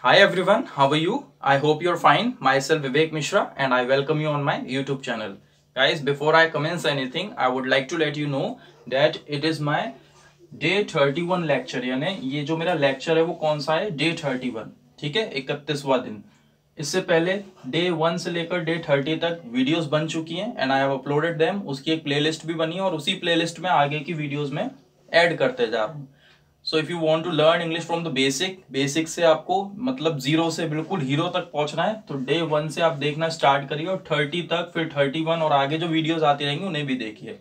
Hi everyone, how are you? I hope you're fine. Myself Vivek Mishra and I welcome you on my YouTube channel. Guys, before I commence anything, I would like to let you know that it is my Day 31 lecture. यानी ये जो मेरा lecture है वो कौन सा है? Day 31. ठीक है, 31वां दिन. इससे पहले Day 1 से लेकर Day 30 तक वीडियोस बन चुकी हैं and I have uploaded them. उसकी एक प्लेलिस्ट भी बनी है और उसी प्लेलिस्ट में आगे की वीडियोस में ऐड करते जा रहा हूँ. So if you want to learn English from the basic से आपको मतलब जीरो से बिल्कुल हीरो तक पहुंचना है तो Day 1 से आप देखना स्टार्ट करिए और 30 तक, फिर 31 और आगे जो वीडियोस आती रहेंगी उन्हें भी देखिए.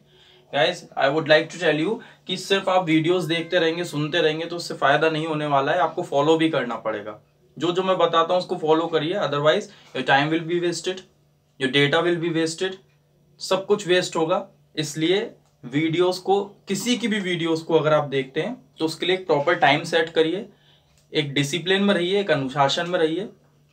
Guys, I would like to tell you कि सिर्फ आप वीडियोस देखते रहेंगे, सुनते रहेंगे तो उससे फायदा नहीं होने वाला है. आपको फॉलो भी करना पड़ेगा. जो जो मैं बताता हूँ उसको फॉलो करिए, otherwise your time will be wasted, your data will be wasted, सब कुछ वेस्ट होगा. इसलिए वीडियोस को, किसी की भी वीडियोस को अगर आप देखते हैं तो उसके लिए एक प्रॉपर टाइम सेट करिए, एक डिसिप्लिन में रहिए, एक अनुशासन में रहिए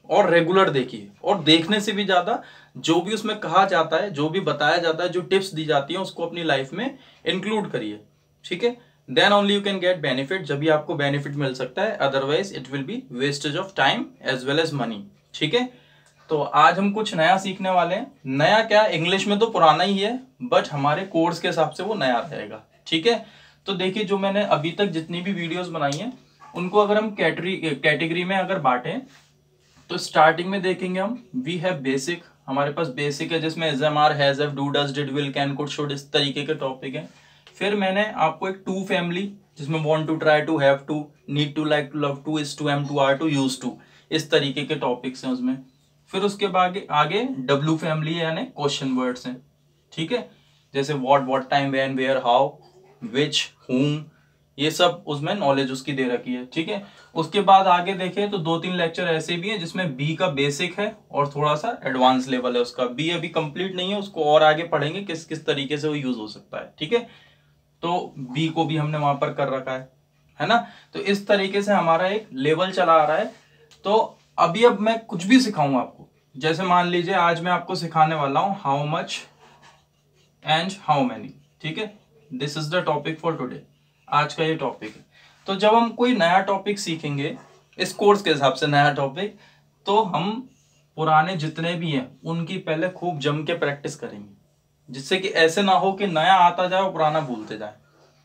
और रेगुलर देखिए. और देखने से भी ज्यादा जो भी उसमें कहा जाता है, जो भी बताया जाता है, जो टिप्स दी जाती हैं उसको अपनी लाइफ में इंक्लूड करिए. ठीक है, then only you can get benefit. जब भी आपको बेनिफिट मिल सकता है, otherwise it will be wastage of time as well as money. ठीक है, तो आज हम कुछ नया सीखने वाले हैं. नया क्या, इंग्लिश में तो पुराना ही है बट हमारे कोर्स के हिसाब से वो नया रहेगा. ठीक है, तो देखिए जो मैंने अभी तक जितनी भी वीडियोस बनाई हैं उनको अगर हम कैटेगरी में अगर बांटें तो स्टार्टिंग में देखेंगे हम वी हैव बेसिक. हमारे पास बेसिक है जिसमें is, am, are, has, have, do, does, did, will, can, could, should, इस तरीके के टॉपिक हैं. फिर मैंने आपको एक टू फैमिली जिसमें want to, try to, have to, need to, like to, love to, is to, am to, are to, use to, इस तरीके के टॉपिक्स हैं उसमें. फिर उसके बाद आगे डब्ल्यू फैमिली है यानी क्वेश्चन वर्ड्स हैं. ठीक है, जैसे what, time, when, where, how, which, whom, ये सब उसमें नॉलेज उसकी दे रखी है. ठीक है, उसके बाद आगे देखें तो 2-3 लेक्चर ऐसे भी हैं जिसमें बी का बेसिक है और थोड़ा सा एडवांस लेवल है उसका. बी अभी कंप्लीट नहीं है, उसको और आगे पढ़ेंगे किस किस तरीके से वो यूज हो सकता है. ठीक है, तो बी को भी हमने वहां पर कर रखा है ना. तो इस तरीके से हमारा एक लेवल चला आ रहा है. तो अभी अब मैं कुछ भी सिखाऊंगा आपको. जैसे मान लीजिए आज मैं आपको सिखाने वाला हूं how much and how many. ठीक है, this is the topic for today. आज का ये टॉपिक है. तो जब हम कोई नया टॉपिक सीखेंगे इस कोर्स के हिसाब से, नया टॉपिक, तो हम पुराने जितने भी हैं उनकी पहले खूब जम के प्रैक्टिस करेंगे, जिससे कि ऐसे ना हो कि नया आता जाए और पुराना भूलते जाए.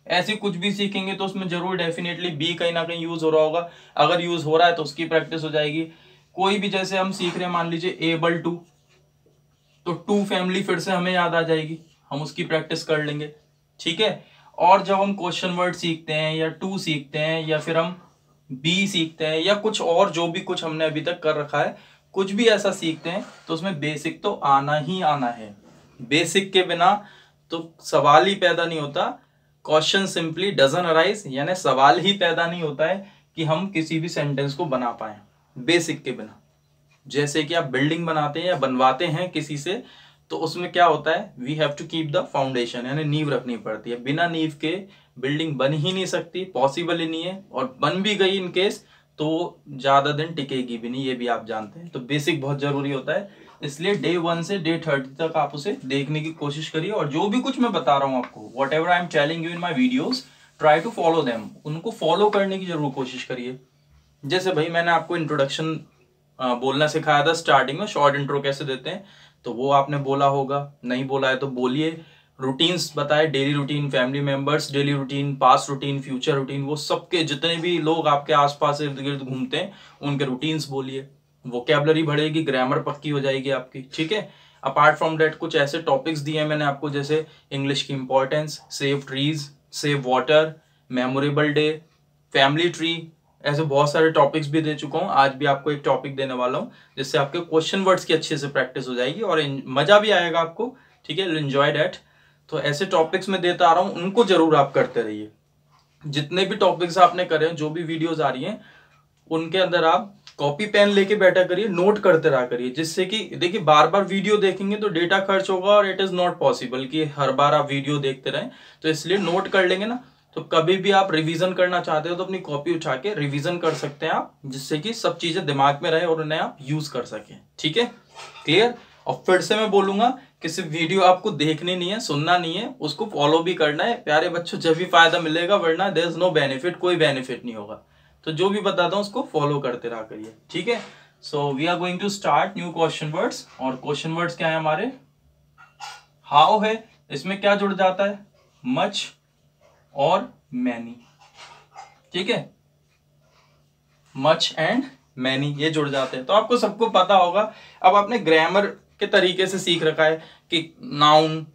ऐसी कुछ भी सीखेंगे तो उसमें जरूर डेफिनेटली बी कहीं ना कहीं यूज हो रहा होगा. अगर यूज हो रहा है तो उसकी प्रैक्टिस हो जाएगी. कोई भी, जैसे हम सीख रहे हैं मान लीजिए एबल टू, तो टू फैमिली फिर से हमें याद आ जाएगी, हम उसकी प्रैक्टिस कर लेंगे. ठीक है, और जब हम क्वेश्चन वर्ड सीखते हैं या टू सीखते हैं या फिर हम बी सीखते हैं या कुछ और जो भी कुछ हमने अभी तक कर रखा है, कुछ भी ऐसा सीखते हैं तो उसमें बेसिक तो आना ही आना है. बेसिक के बिना तो सवाल ही पैदा नहीं होता. क्वेश्चन सिंपली डजंट अराइज, यानी सवाल ही पैदा नहीं होता है कि हम किसी भी सेंटेंस को बना पाए बेसिक के बिना. जैसे कि आप बिल्डिंग बनाते हैं या बनवाते हैं किसी से, तो उसमें क्या होता है, we have to keep the foundation, यानी नींव रखनी पड़ती है. बिना नींव के बिल्डिंग बन ही नहीं सकती, पॉसिबल ही नहीं है. और बन भी गई इन केस तो ज्यादा दिन टिकेगी भी नहीं, ये भी आप जानते हैं. तो बेसिक बहुत जरूरी होता है. इसलिए Day 1 से Day 30 तक आप उसे देखने की कोशिश करिए और जो भी कुछ मैं बता रहा हूं आपको, whatever I am telling you in my videos, try to follow them. उनको फॉलो करने की जरूर कोशिश करिए. जैसे भाई मैंने आपको इंट्रोडक्शन बोलना सिखाया था स्टार्टिंग में, शॉर्ट इंट्रो कैसे देते हैं, तो वो आपने बोला होगा. नहीं बोला है तो बोलिए. रूटीन्स बताए, daily routine, family members daily routine, past routine, future routine, वो सबके जितने भी लोग आपके आसपास इर्द गिर्द घूमते हैं उनके रूटीन्स बोलिए. वोकैबुलरी बढ़ेगी, ग्रामर पक्की हो जाएगी आपकी. ठीक है, अपार्ट फ्रॉम डेट कुछ ऐसे टॉपिक्स दिए हैं मैंने आपको, जैसे इंग्लिश की importance, save trees, save water, memorable day, family tree, ऐसे बहुत सारे टॉपिक्स भी दे चुका हूँ. आज भी आपको एक टॉपिक देने वाला हूँ जिससे आपके क्वेश्चन वर्ड्स की अच्छे से प्रैक्टिस हो जाएगी और मजा भी आएगा आपको. ठीक है, एंजॉय दैट. तो ऐसे टॉपिक्स में देता आ रहा हूँ, उनको जरूर आप करते रहिए. जितने भी टॉपिक्स आपने करे हैं, जो भी वीडियोज आ रही हैं, उनके अंदर आप कॉपी पेन लेके बैठा करिए, नोट करते रहा करिए. जिससे कि देखिए बार बार वीडियो देखेंगे तो डेटा खर्च होगा और इट इज नॉट पॉसिबल कि हर बार आप वीडियो देखते रहें. तो इसलिए नोट कर लेंगे ना, तो कभी भी आप रिवीजन करना चाहते हो तो अपनी कॉपी उठा के रिवीजन कर सकते हैं आप, जिससे कि सब चीजें दिमाग में रहे और उन्हें आप यूज कर सकें. ठीक है, क्लियर. और फिर से मैं बोलूंगा कि सिर्फ वीडियो आपको देखनी नहीं है, सुनना नहीं है, उसको फॉलो भी करना है. प्यारे बच्चों, जब भी फायदा मिलेगा, वरना देयर इज नो बेनिफिट, कोई बेनिफिट नहीं होगा. तो जो भी बताता हूँ उसको फॉलो करते रहा करिए, ठीक है। So we are going to start new question words. और क्वेश्चन वर्ड्स क्या है हमारे, हाउ है, इसमें क्या जुड़ जाता है, मच और मैनी, ठीक है, मच एंड मैनी ये जुड़ जाते हैं। तो आपको सबको पता होगा, अब आपने ग्रामर के तरीके से सीख रखा है कि noun,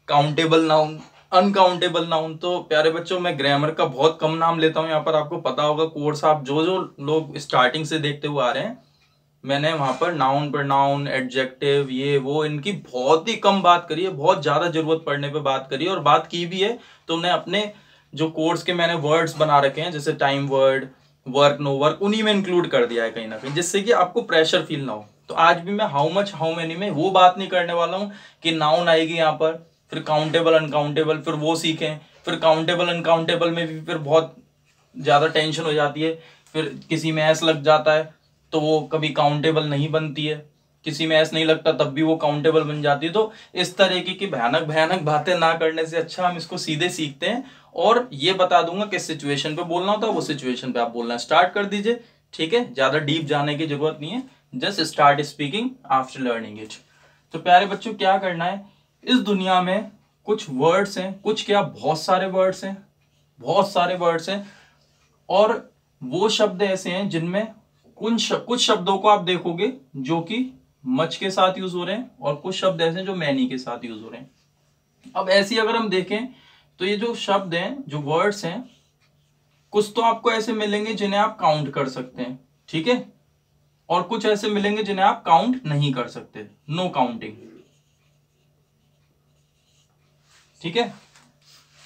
countable noun, uncountable noun. तो प्यारे बच्चों मैं ग्रामर का बहुत कम नाम लेता हूं यहाँ पर, आपको पता होगा कोर्स आप जो जो लोग स्टार्टिंग से देखते हुए आ रहे हैं, मैंने वहां पर नाउन पर नाउन, एडजेक्टिव, ये वो इनकी बहुत ही कम बात करी है, बहुत ज्यादा जरूरत पड़ने पे बात करी है, और बात की भी है तो मैं अपने जो कोर्स के मैंने वर्ड्स बना रखे हैं जैसे time word, work, no work, उन्हीं में इंक्लूड कर दिया है कहीं ना कहीं, जिससे कि आपको प्रेशर फील ना हो। तो आज भी मैं हाउ मच हाउ मेनी में वो बात नहीं करने वाला हूं कि नाउन आएगी यहाँ पर, फिर काउंटेबल अनकाउंटेबल, फिर वो सीखें, फिर काउंटेबल अनकाउंटेबल में भी फिर बहुत ज्यादा टेंशन हो जाती है, फिर किसी में एस लग जाता है तो वो कभी काउंटेबल नहीं बनती है, किसी में एस नहीं लगता तब भी वो काउंटेबल बन जाती है। तो इस तरीके की भयानक भयानक बातें ना करने से अच्छा हम इसको सीधे सीखते हैं, और ये बता दूंगा किस सिचुएशन पे बोलना होता है, वो सिचुएशन पे आप बोलना स्टार्ट कर दीजिए, ठीक है। ज्यादा डीप जाने की जरूरत नहीं है, just start speaking after learning it. तो प्यारे बच्चों क्या करना है, इस दुनिया में कुछ वर्ड्स हैं, कुछ क्या बहुत सारे वर्ड्स हैं, बहुत सारे वर्ड्स हैं, और वो शब्द ऐसे हैं जिनमें कुछ शब्दों को आप देखोगे जो कि मच के साथ यूज हो रहे हैं, और कुछ शब्द ऐसे हैं जो मैनी के साथ यूज हो रहे हैं। अब ऐसी अगर हम देखें तो ये जो शब्द हैं, जो वर्ड्स हैं, कुछ तो आपको ऐसे मिलेंगे जिन्हें आप काउंट कर सकते हैं, ठीक है, और कुछ ऐसे मिलेंगे जिन्हें आप काउंट नहीं कर सकते, नो काउंटिंग, ठीक है।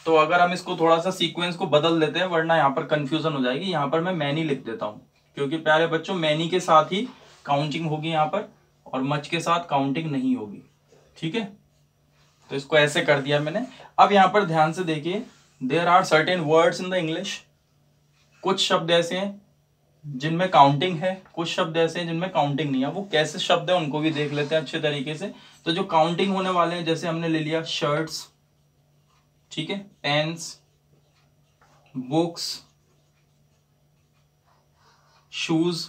तो अगर हम इसको थोड़ा सा सीक्वेंस को बदल देते हैं, वरना यहां पर कंफ्यूजन हो जाएगी, यहां पर मैं मैनी लिख देता हूं, क्योंकि प्यारे बच्चों मैनी के साथ ही काउंटिंग होगी यहां पर, और मच के साथ काउंटिंग नहीं होगी, ठीक है। तो इसको ऐसे कर दिया मैंने। अब यहां पर ध्यान से देखिए, there are certain words in the English, कुछ शब्द ऐसे हैं जिनमें काउंटिंग है, कुछ शब्द ऐसे हैं जिनमें काउंटिंग नहीं है। वो कैसे शब्द है उनको भी देख लेते हैं अच्छे तरीके से। तो जो काउंटिंग होने वाले हैं, जैसे हमने ले लिया शर्ट्स, ठीक है, पेन्स, बुक्स, शूज,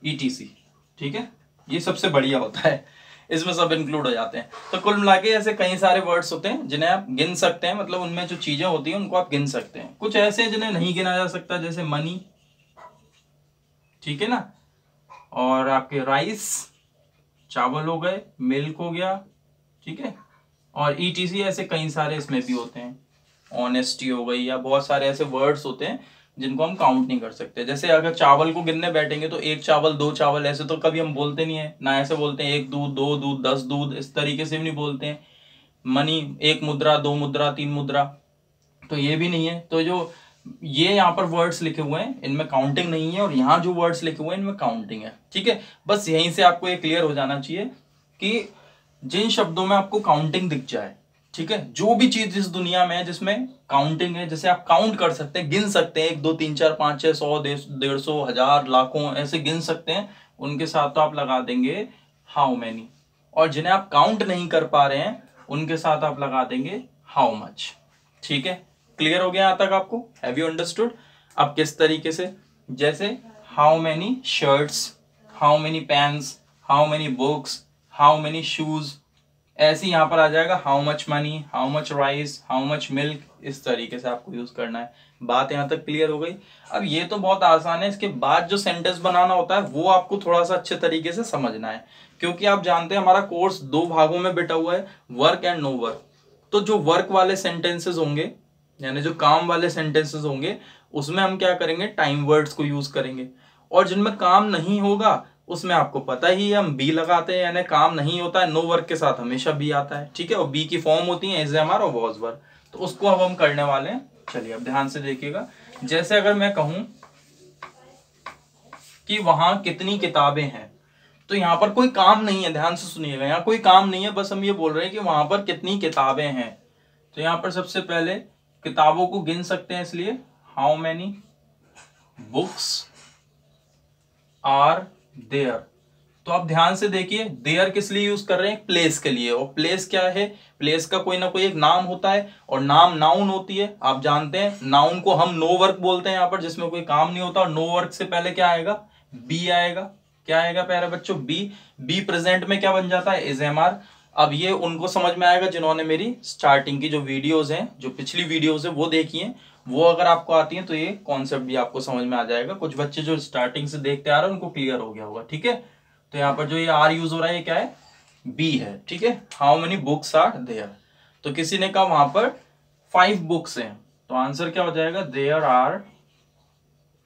ईटीसी, ठीक है, ये सबसे बढ़िया होता है, इसमें सब इंक्लूड हो जाते हैं। तो कुल मिला के ऐसे कई सारे वर्ड्स होते हैं जिन्हें आप गिन सकते हैं, मतलब उनमें जो चीजें होती हैं उनको आप गिन सकते हैं। कुछ ऐसे हैं जिन्हें नहीं गिना जा सकता, जैसे मनी, ठीक है ना, और आपके राइस, चावल हो गए, मिल्क हो गया, ठीक है, और ईटीसी ऐसे कई सारे इसमें भी होते हैं, ऑनेस्टी हो गई, या बहुत सारे ऐसे वर्ड्स होते हैं जिनको हम काउंट नहीं कर सकते। जैसे अगर चावल को गिनने बैठेंगे तो एक चावल, दो चावल, ऐसे तो कभी हम बोलते नहीं है ना, ऐसे बोलते हैं एक दूध, दो दूध, 10 दूध, इस तरीके से भी नहीं बोलते हैं। मनी, एक मुद्रा, दो मुद्रा, तीन मुद्रा, तो ये भी नहीं है। तो जो ये यहाँ पर वर्ड्स लिखे हुए हैं इनमें काउंटिंग नहीं है, और यहाँ जो वर्ड्स लिखे हुए हैं इनमें काउंटिंग है, ठीक है। बस यहीं से आपको ये क्लियर हो जाना चाहिए कि जिन शब्दों में आपको काउंटिंग दिख जाए, ठीक है, जो भी चीज इस दुनिया में है जिसमें काउंटिंग है, जैसे आप काउंट कर सकते हैं, गिन सकते हैं, 1 2 3 4 5 6 100 150 1000 लाखों ऐसे गिन सकते हैं, उनके साथ तो आप लगा देंगे हाउ मैनी। और जिन्हें आप काउंट नहीं कर पा रहे हैं उनके साथ आप लगा देंगे हाउ मच, ठीक है। क्लियर हो गया यहां तक आपको, हैव यू अंडरस्टूड। अब किस तरीके से, जैसे how many shirts, how many pens, how many books, how many shoes, ऐसे यहां पर आ जाएगा how much money, how much rice, how much milk, इस तरीके से आपको यूज करना है। बात यहां तक क्लियर हो गई। अब ये तो बहुत आसान है, इसके बाद जो सेंटेंस बनाना होता है वो आपको थोड़ा सा अच्छे तरीके से समझना है, क्योंकि आप जानते हैं हमारा कोर्स 2 भागों में बिटा हुआ है, वर्क एंड नो वर्क। तो जो वर्क वाले सेंटेंसेस होंगे, यानी जो काम वाले सेंटेंसेस होंगे, उसमें हम क्या करेंगे, टाइम वर्ड्स को यूज करेंगे, और जिनमें काम नहीं होगा उसमें आपको पता ही है हम बी लगाते हैं, यानी काम नहीं होता है, नो वर्क के साथ हमेशा बी आता है, ठीक है। और बी की फॉर्म होती है इज, एम, आर और वॉज वर, तो उसको अब हम करने वाले हैं। चलिए अब ध्यान से देखिएगा, जैसे अगर मैं कहूं कि वहां कितनी किताबें हैं, तो यहां पर कोई काम नहीं है, ध्यान से सुनिएगा, यहाँ कोई काम नहीं है, बस हम ये बोल रहे हैं कि वहां पर कितनी किताबें हैं। तो यहां पर सबसे पहले किताबों को गिन सकते हैं, इसलिए how many books are there, तो आप ध्यान से देखिए, देयर किस लिए यूज कर रहे हैं, प्लेस के लिए। और प्लेस क्या है, प्लेस का कोई ना कोई एक नाम होता है और नाम नाउन होती है। आप जानते हैं नाउन को हम नो वर्क बोलते हैं यहाँ पर, जिसमें कोई काम नहीं होता। और नो वर्क से पहले क्या आएगा, बी आएगा। क्या आएगा प्यारे बच्चों, बी। बी प्रेजेंट में क्या बन जाता है, इज एम आर। अब ये उनको समझ में आएगा जिन्होंने मेरी स्टार्टिंग की जो वीडियोज हैं, जो पिछली वीडियोज है वो देखी हैं, वो अगर आपको आती है तो ये कॉन्सेप्ट भी आपको समझ में आ जाएगा। कुछ बच्चे जो स्टार्टिंग से देखते आ रहे हैं उनको क्लियर हो गया होगा, ठीक है। तो यहाँ पर जो ये आर यूज हो रहा है ये क्या है, बी है, ठीक है। How many books are there, तो किसी ने कहा वहां पर 5 बुक्स हैं, तो आंसर क्या हो जाएगा, देयर आर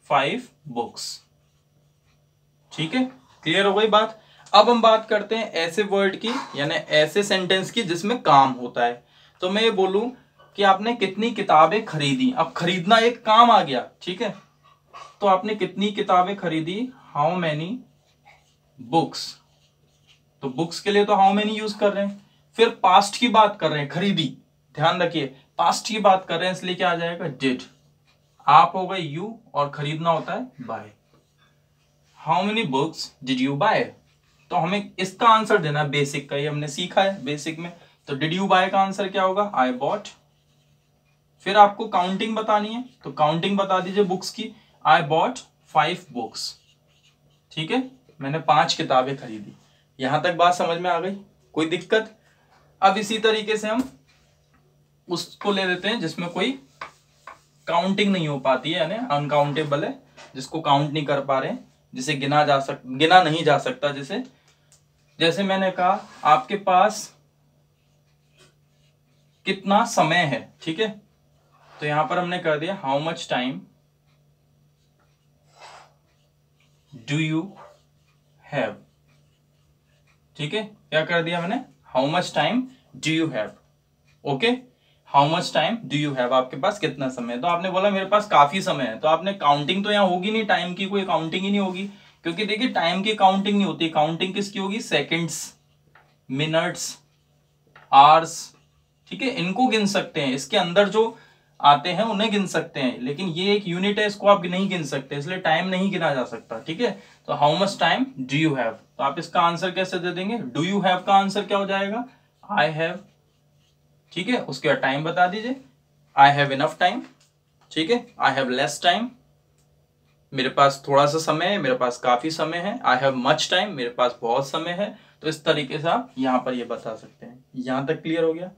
5 बुक्स, ठीक है। क्लियर हो गई बात। अब हम बात करते हैं ऐसे वर्ड की, यानी ऐसे सेंटेंस की जिसमें काम होता है। तो मैं ये बोलूं कि आपने कितनी किताबें खरीदी, अब खरीदना एक काम आ गया, ठीक है। तो आपने कितनी किताबें खरीदी, हाउ मैनी बुक्स। तो बुक्स के लिए तो हाउ मैनी यूज कर रहे हैं। फिर पास्ट की बात कर रहे हैं, खरीदी, ध्यान रखिए पास्ट की बात कर रहे हैं, इसलिए क्या आ जाएगा, डिड। आप हो गए यू और खरीदना होता है buy. How many books did you buy, तो हमें इसका आंसर देना है बेसिक का, ये हमने सीखा है बेसिक में। तो डिड यू बाय का आंसर क्या होगा, आई बॉट। फिर आपको काउंटिंग बतानी है, तो काउंटिंग बता दीजिए बुक्स की, आई बॉट 5 बुक्स, ठीक है। मैंने 5 किताबें खरीदी। यहां तक बात समझ में आ गई, कोई दिक्कत। अब इसी तरीके से हम उसको ले लेते हैं जिसमें कोई काउंटिंग नहीं हो पाती है, यानी अनकाउंटेबल है, जिसको काउंट नहीं कर पा रहे, जिसे गिना नहीं जा सकता। जैसे मैंने कहा आपके पास कितना समय है, ठीक है। तो यहां पर हमने कर दिया how much time do you have, ठीक है। क्या कर दिया मैंने, how much time do you have, okay. How much time do you have, आपके पास कितना समय है। तो आपने बोला मेरे पास काफी समय है, तो आपने काउंटिंग तो यहां होगी नहीं, टाइम की कोई काउंटिंग ही नहीं होगी, क्योंकि देखिए टाइम की काउंटिंग नहीं होती। काउंटिंग किसकी होगी, सेकेंड्स, मिनट्स, आवर्स, ठीक है। इनको गिन सकते हैं, इसके अंदर जो आते हैं उन्हें गिन सकते हैं, लेकिन ये एक यूनिट है, इसको आप नहीं गिन सकते, इसलिए टाइम नहीं गिना जा सकता, ठीक है। तो how much time do you have, तो आप इसका आंसर कैसे दे देंगे, डू यू हैव का आंसर क्या हो जाएगा, आई हैव, ठीक है। उसके बाद टाइम बता दीजिए, आई हैव इनफ टाइम, ठीक है। आई हैव लेस टाइम, मेरे पास थोड़ा सा समय है, मेरे पास काफी समय है। आई हैव मच टाइम, मेरे पास बहुत समय है। तो इस तरीके से आप यहां पर ये बता सकते हैं। यहां तक क्लियर हो गया।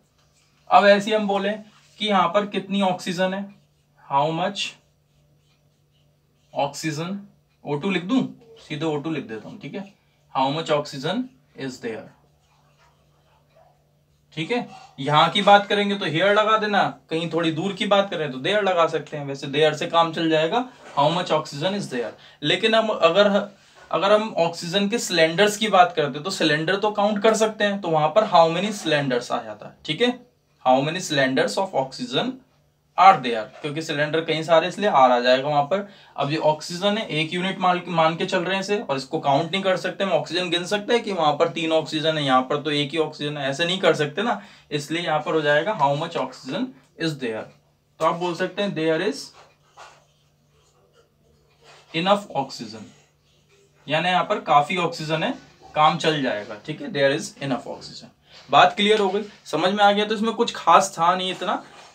अब ऐसे हम बोले कि यहां पर कितनी ऑक्सीजन है, हाउ मच ऑक्सीजन, O2 लिख दूं, सीधे O2 लिख देता हूं, ठीक है। How much oxygen is there, ठीक है। यहां की बात करेंगे तो हेयर लगा देना, कहीं थोड़ी दूर की बात करें तो देयर लगा सकते हैं, वैसे देयर से काम चल जाएगा, how much oxygen is there. लेकिन हम अगर हम ऑक्सीजन के सिलेंडर्स की बात करते हैं तो सिलेंडर तो काउंट कर सकते हैं, तो वहां पर हाउ मेनी सिलेंडर्स आ जाता है, ठीक है। How many cylinders of oxygen are there, क्योंकि सिलेंडर कई सारे इसलिए आर आ जाएगा वहां पर। अब ये ऑक्सीजन है, एक यूनिट मान के चल रहे हैं इसे, और इसको काउंट नहीं कर सकते हम। ऑक्सीजन गिन सकते हैं कि वहां पर 3 ऑक्सीजन है, यहाँ पर तो एक ही ऑक्सीजन है, ऐसे नहीं कर सकते ना, इसलिए यहाँ पर हो जाएगा how much oxygen is there. तो आप बोल सकते हैं देयर इज इनफ ऑक्सीजन, यानी यहाँ पर काफी ऑक्सीजन है, काम चल जाएगा, ठीक है। There is enough oxygen. बात क्लियर हो गई, समझ में आ गया। तो इसमें कुछ खास था नहीं,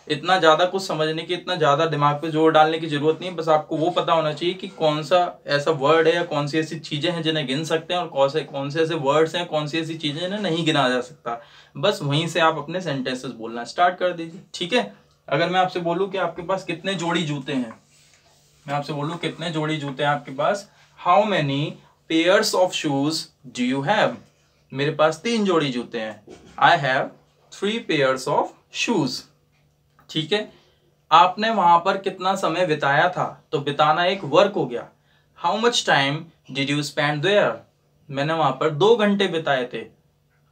इतना ज्यादा कुछ समझने की, इतना ज्यादा दिमाग पे जोर डालने की जरूरत नहीं है। बस आपको वो पता होना चाहिए कि कौन सा ऐसा वर्ड है या कौन सी ऐसी चीजें हैं जिन्हें गिन सकते हैं, और कौन से ऐसे वर्ड्स हैं, कौन सी ऐसी चीजें जिन्हें नहीं गिना जा सकता। बस वहीं से आप अपने सेंटेंसेस बोलना स्टार्ट कर दीजिए, ठीक है। अगर मैं आपसे बोलूं कि आपके पास कितने जोड़ी जूते हैं, मैं आपसे बोलूं कितने जोड़ी जूते हैं आपके पास, how many pairs of shoes do you have, मेरे पास 3 जोड़ी जूते हैं, I have 3 pairs of shoes, ठीक है। आपने वहां पर कितना समय बिताया था, तो बिताना एक वर्क हो गया। How much time did you spend there, मैंने वहां पर 2 घंटे बिताए थे,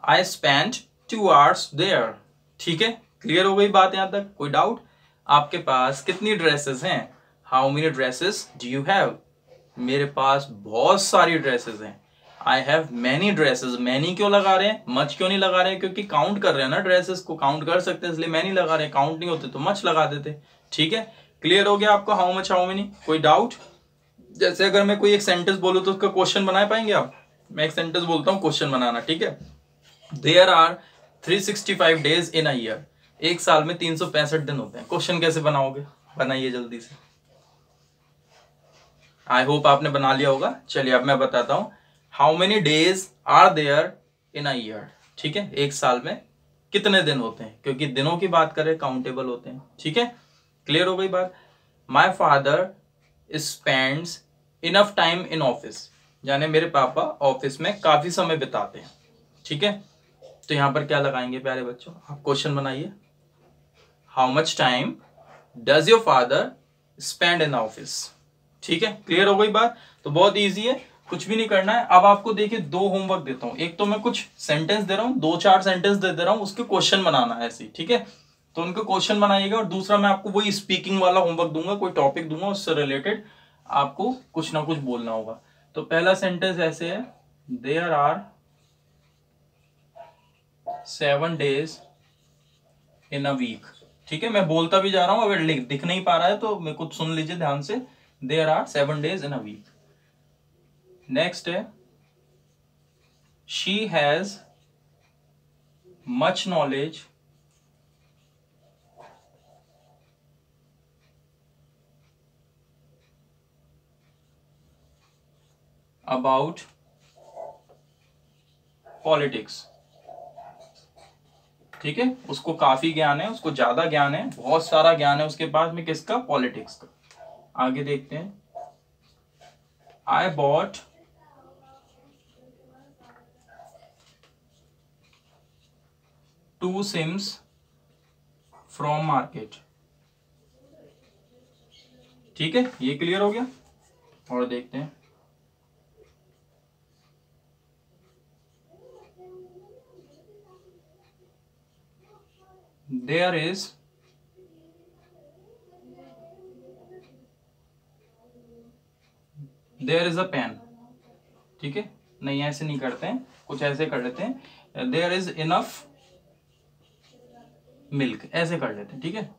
आई स्पेंड 2 आवर्स देयर, ठीक है। क्लियर हो गई बात यहां तक, कोई डाउट। आपके पास कितनी ड्रेसेस हैं, how many dresses do you have, मेरे पास बहुत सारी ड्रेसेस हैं, I have many dresses. Many क्यों लगा रहे हैं, मच क्यों नहीं लगा रहे हैं, क्योंकि काउंट कर रहे हैं ना, ड्रेसेस को काउंट कर सकते हैं, इसलिए मैनी लगा रहे हैं, काउंट नहीं होते तो मच लगा देते, ठीक है। क्लियर हो गया आपको हाउ मच हाउ मेनी, कोई डाउट। जैसे अगर मैं कोई एक सेंटेंस बोलूं तो उसका क्वेश्चन बना पाएंगे आप, मैं एक सेंटेंस बोलता हूँ, क्वेश्चन बनाना, ठीक है। There are 365 days in a year, एक साल में 365 दिन होते हैं। क्वेश्चन कैसे बनाओगे, बनाइए जल्दी से। आई होप आपने बना लिया होगा। चलिए अब मैं बताता हूं, how many days are there in a year, ठीक है, एक साल में कितने दिन होते हैं, क्योंकि दिनों की बात करें काउंटेबल होते हैं, ठीक है। क्लियर हो गई बात। My father spends enough time in office, यानी मेरे पापा ऑफिस में काफी समय बिताते हैं, ठीक है। तो यहां पर क्या लगाएंगे प्यारे बच्चों, आप क्वेश्चन बनाइए। How much time does your father spend in office, ठीक है। क्लियर हो गई बात। तो बहुत इजी है, कुछ भी नहीं करना है। अब आपको देखिए दो होमवर्क देता हूं, एक तो मैं कुछ सेंटेंस दे रहा हूं, 2-4 सेंटेंस दे रहा हूं, उसके क्वेश्चन बनाना है ऐसे, ठीक है। तो उनके क्वेश्चन बनाइएगा, और दूसरा मैं आपको वही स्पीकिंग वाला होमवर्क दूंगा, कोई टॉपिक दूंगा, उससे रिलेटेड आपको कुछ ना कुछ बोलना होगा। तो पहला सेंटेंस ऐसे है, there are 7 days in a week, ठीक है। मैं बोलता भी जा रहा हूं, अगर दिख नहीं पा रहा है तो मेरे को सुन लीजिए ध्यान से। There are 7 days in a week. Next है, she has much knowledge about politics, ठीक है। उसको काफी ज्ञान है, उसको ज्यादा ज्ञान है, बहुत सारा ज्ञान है उसके पास में, किसका, पॉलिटिक्स का। आगे देखते हैं, I bought 2 sims from market, ठीक है। ये क्लियर हो गया। और देखते हैं, देयर इज अ पेन, ठीक है। नहीं ऐसे नहीं करते हैं, कुछ ऐसे कर लेते हैं, देयर इज इनफ मिल्क, ऐसे कर लेते हैं, ठीक है।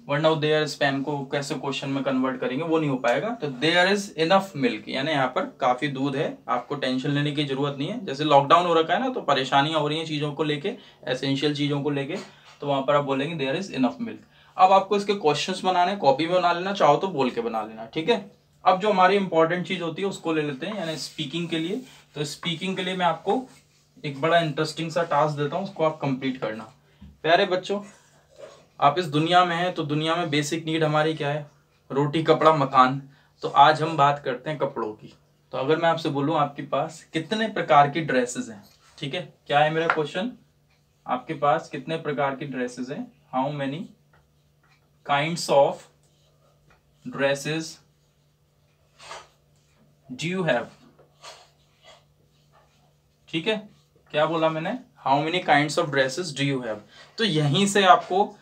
वरना देयर इज पेन को कैसे क्वेश्चन में कन्वर्ट करेंगे, वो नहीं हो पाएगा। तो देयर इज इनफ मिल्क, यानी यहाँ पर काफी दूध है, आपको टेंशन लेने की जरूरत नहीं है। जैसे लॉकडाउन हो रखा है ना, तो परेशानियां हो रही हैं चीजों को लेके, एसेंशियल चीजों को लेके, तो वहां पर आप बोलेंगे देयर इज इनफ मिल्क। अब आपको इसके क्वेश्चंस बनाने, कॉपी में बना लेना, चाहो तो बोल के बना लेना, ठीक है। अब जो हमारी इंपॉर्टेंट चीज होती है उसको ले लेते हैं, यानी स्पीकिंग के लिए। तो स्पीकिंग के लिए मैं आपको एक बड़ा इंटरेस्टिंग सा टास्क देता हूँ, उसको आप कंप्लीट करना। प्यारे बच्चों, आप इस दुनिया में हैं, तो दुनिया में बेसिक नीड हमारी क्या है, रोटी कपड़ा मकान। तो आज हम बात करते हैं कपड़ों की। तो अगर मैं आपसे बोलूं आपके पास कितने प्रकार की ड्रेसेस हैं, ठीक है, क्या है मेरा क्वेश्चन, आपके पास कितने प्रकार की ड्रेसेस हैं, how many kinds of dresses do you have, ठीक है। क्या बोला मैंने, how many kinds of dresses do you have. तो यहीं से आपको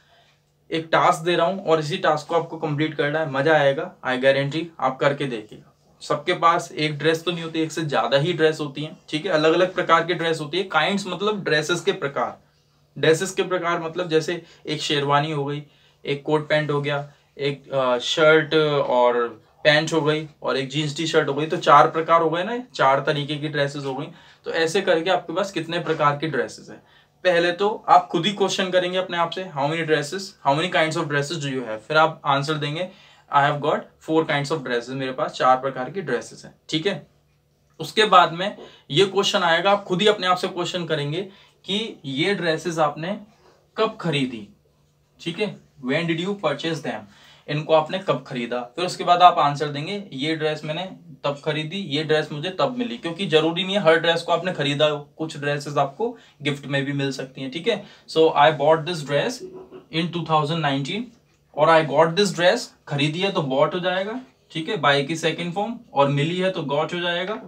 एक टास्क दे रहा हूं, और इसी टास्क को आपको कंप्लीट करना है, मजा आएगा, आई गारंटी। आप करके देखिएगा। सबके पास एक ड्रेस तो नहीं होती, एक से ज्यादा ही ड्रेस होती है, ठीक है। अलग अलग प्रकार की ड्रेस होती है। काइंड्स मतलब ड्रेसेस के प्रकार, ड्रेसेस के प्रकार मतलब जैसे एक शेरवानी हो गई, एक कोट पैंट हो गया, एक शर्ट और पैंट हो गई, और एक जीन्स टी शर्ट हो गई। तो 4 प्रकार हो गए ना, 4 तरीके की ड्रेसेस हो गई। तो ऐसे करके आपके पास कितने प्रकार की ड्रेसेस है। पहले तो आप खुद ही क्वेश्चन करेंगे अपने आप से, how many dresses, how many kinds of dresses do you have. फिर आप आंसर देंगे, I have got 4 kinds of dresses, मेरे पास 4 प्रकार की ड्रेसेस हैं, ठीक है। उसके बाद में ये क्वेश्चन आएगा, आप खुद ही अपने आप से क्वेश्चन करेंगे कि ये ड्रेसेस आपने कब खरीदी, ठीक है, when did you purchase them, इनको आपने कब खरीदा। फिर उसके बाद आप आंसर देंगे, ये ड्रेस मैंने तब खरीदी, ये ड्रेस मुझे तब मिली। क्योंकि जरूरी नहीं है हर ड्रेस को आपने खरीदा हो, कुछ ड्रेसेस आपको गिफ्ट में भी मिल सकती हैं, ठीक है। So I bought this dress in 2019, और आई गॉट दिस ड्रेस, खरीदी है तो बॉट हो जाएगा, ठीक है, बाय की सेकंड फॉर्म, और मिली है तो गॉट हो जाएगा,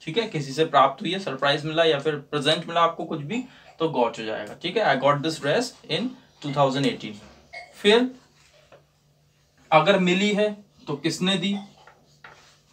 ठीक है। किसी से प्राप्त हुई है, सरप्राइज मिला या फिर प्रेजेंट मिला आपको कुछ भी, तो गॉट हो जाएगा, ठीक है। आई गॉट दिस ड्रेस इन 2018। फिर अगर मिली है तो किसने दी,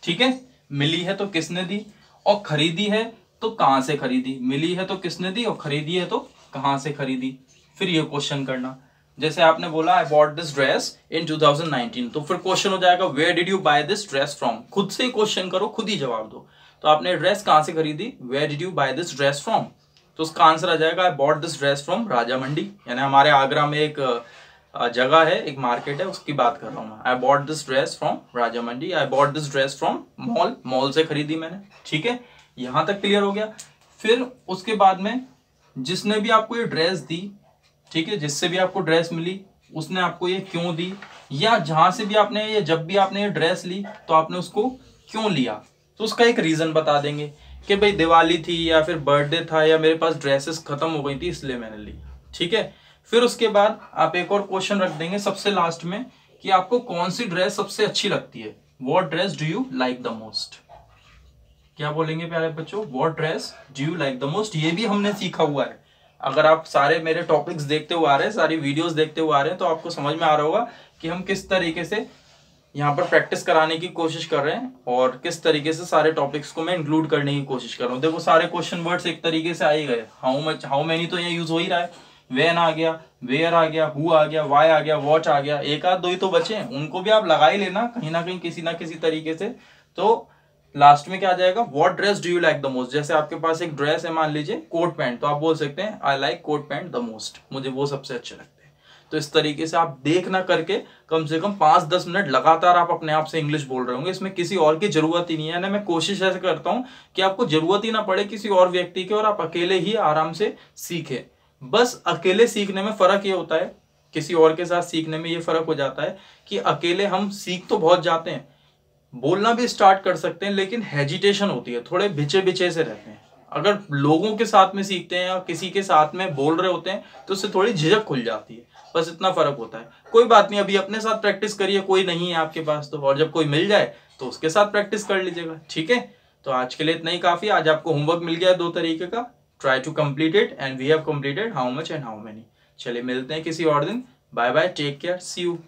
ठीक है, मिली है तो किसने दी, और खरीदी है तो कहां से खरीदी। मिली है तो किसने दी, और खरीदी है तो कहां से खरीदी। फिर ये क्वेश्चन करना, जैसे आपने बोला I bought this dress in 2019, तो फिर क्वेश्चन हो जाएगा where did you buy this dress from. खुद से ही क्वेश्चन करो, खुद ही जवाब दो। तो आपने ड्रेस कहाँ से खरीदी, where did you buy this dress from, तो उसका आंसर आ जाएगा I bought this dress from Raja Mandi, यानी हमारे आगरा में एक जगह है, एक मार्केट है, उसकी बात कर रहा हूँ मैं। आई bought this dress from Raja Mandi, I bought this dress from mall, mall से खरीदी मैंने। ठीक है, यहां तक क्लियर हो गया। फिर उसके बाद में जिसने भी आपको ये ड्रेस दी, ठीक है, जिससे भी आपको ड्रेस मिली उसने आपको ये क्यों दी, या जहां से भी आपने ये, जब भी आपने ये ड्रेस ली तो आपने उसको क्यों लिया, तो उसका एक रीजन बता देंगे कि भाई दिवाली थी या फिर बर्थडे था या मेरे पास ड्रेसेस खत्म हो गई थी इसलिए मैंने ली। ठीक है, फिर उसके बाद आप एक और क्वेश्चन रख देंगे सबसे लास्ट में कि आपको कौन सी ड्रेस सबसे अच्छी लगती है, what dress do you like the most. क्या बोलेंगे प्यारे बच्चों, what dress do you like the most. ये भी हमने सीखा हुआ है, अगर आप सारे मेरे टॉपिक्स देखते हुए आ रहे हैं, सारी वीडियोस देखते हुए आ रहे हैं, तो आपको समझ में आ रहा होगा कि हम किस तरीके से यहाँ पर प्रैक्टिस कराने की कोशिश कर रहे हैं और किस तरीके से सारे टॉपिक्स को मैं इंक्लूड करने की कोशिश कर रहा हूँ। देखो सारे क्वेश्चन वर्ड्स एक तरीके से आ ही गए, हाउ मच, हाउ मेनी तो ये यूज हो ही रहा है, व्हेन आ गया, वेयर आ गया, हु आ गया, व्हाई आ गया, व्हाट आ गया, एक आध दो ही तो बचे हैं, उनको भी आप लगा ही लेना कहीं ना कहीं किसी ना किसी तरीके से। तो लास्ट में क्या आ जाएगा, what dress do you like the most. जैसे आपके पास एक ड्रेस है, मान लीजिए कोट पैंट, तो आप बोल सकते हैं I like coat pant the most, मुझे वो सबसे अच्छे लगते हैं। तो इस तरीके से आप देखना करके कम से कम 5-10 मिनट लगातार आप अपने आप से इंग्लिश बोल रहे होंगे, इसमें किसी और की जरूरत ही नहीं है ना। मैं कोशिश ऐसे करता हूं कि आपको जरूरत ही ना पड़े किसी और व्यक्ति की और आप अकेले ही आराम से सीखें। बस अकेले सीखने में फर्क ये होता है, किसी और के साथ सीखने में ये फर्क हो जाता है कि अकेले हम सीख तो बहुत जाते हैं, बोलना भी स्टार्ट कर सकते हैं, लेकिन हेजिटेशन होती है, थोड़े भिचे भिचे से रहते हैं। अगर लोगों के साथ में सीखते हैं या किसी के साथ में बोल रहे होते हैं तो उससे थोड़ी झिझक खुल जाती है, बस इतना फर्क होता है। कोई बात नहीं, अभी अपने साथ प्रैक्टिस करिए, कोई नहीं है आपके पास तो, और जब कोई मिल जाए तो उसके साथ प्रैक्टिस कर लीजिएगा। ठीक है, तो आज के लिए इतना ही काफी। आज आपको होमवर्क मिल गया 2 तरीके का, try to complete it and we have completed how much and how many. चलिए मिलते हैं किसी और दिन, bye bye, take care, see you.